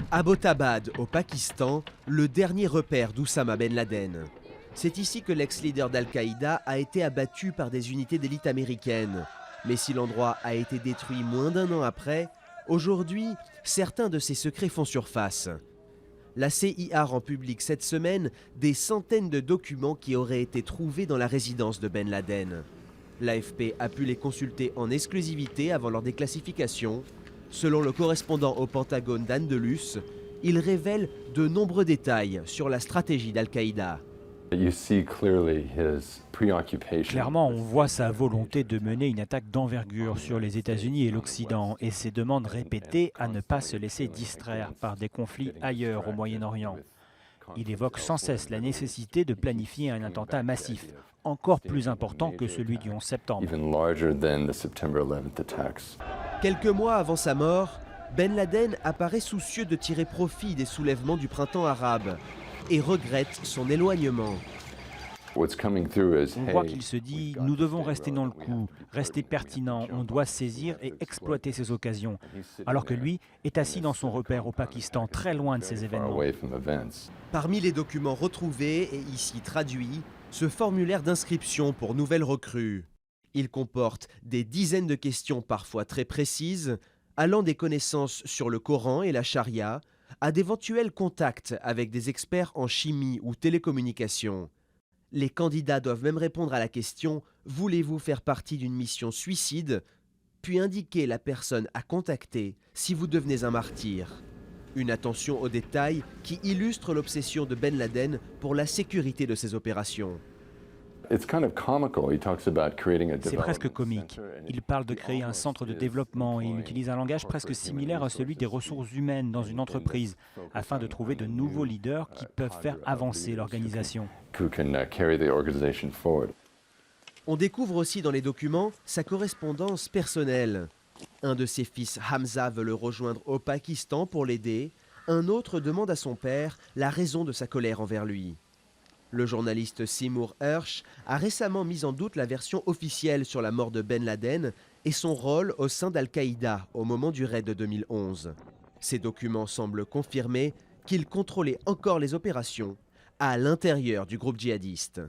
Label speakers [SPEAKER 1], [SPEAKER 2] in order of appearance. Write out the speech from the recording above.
[SPEAKER 1] Abbottabad, au Pakistan, le dernier repère d'Oussama Ben Laden. C'est ici que l'ex-leader d'Al-Qaïda a été abattu par des unités d'élite américaines. Mais si l'endroit a été détruit moins d'un an après, aujourd'hui, certains de ses secrets font surface. La CIA rend public cette semaine des centaines de documents qui auraient été trouvés dans la résidence de Ben Laden. L'AFP a pu les consulter en exclusivité avant leur déclassification. Selon le correspondant au Pentagone d'Andalus, il révèle de nombreux détails sur la stratégie d'Al-Qaïda.
[SPEAKER 2] Clairement, on voit sa volonté de mener une attaque d'envergure sur les États-Unis et l'Occident et ses demandes répétées à ne pas se laisser distraire par des conflits ailleurs au Moyen-Orient. Il évoque sans cesse la nécessité de planifier un attentat massif, encore plus important que celui du 11 septembre.
[SPEAKER 1] Quelques mois avant sa mort, Ben Laden apparaît soucieux de tirer profit des soulèvements du printemps arabe et regrette son éloignement.
[SPEAKER 2] On voit qu'il se dit « nous devons rester dans le coup, rester pertinent, on doit saisir et exploiter ces occasions », alors que lui est assis dans son repère au Pakistan, très loin de ces événements.
[SPEAKER 1] Parmi les documents retrouvés et ici traduits, ce formulaire d'inscription pour nouvelles recrues. Il comporte des dizaines de questions parfois très précises, allant des connaissances sur le Coran et la charia à d'éventuels contacts avec des experts en chimie ou télécommunications. Les candidats doivent même répondre à la question « Voulez-vous faire partie d'une mission suicide ?» puis indiquer la personne à contacter si vous devenez un martyr. Une attention aux détails qui illustre l'obsession de Ben Laden pour la sécurité de ses opérations.
[SPEAKER 2] C'est presque comique. Il parle de créer un centre de développement et il utilise un langage presque similaire à celui des ressources humaines dans une entreprise, afin de trouver de nouveaux leaders qui peuvent faire avancer l'organisation.
[SPEAKER 1] On découvre aussi dans les documents sa correspondance personnelle. Un de ses fils, Hamza, veut le rejoindre au Pakistan pour l'aider. Un autre demande à son père la raison de sa colère envers lui. Le journaliste Seymour Hersh a récemment mis en doute la version officielle sur la mort de Ben Laden et son rôle au sein d'Al-Qaïda au moment du raid de 2011. Ces documents semblent confirmer qu'il contrôlait encore les opérations à l'intérieur du groupe djihadiste.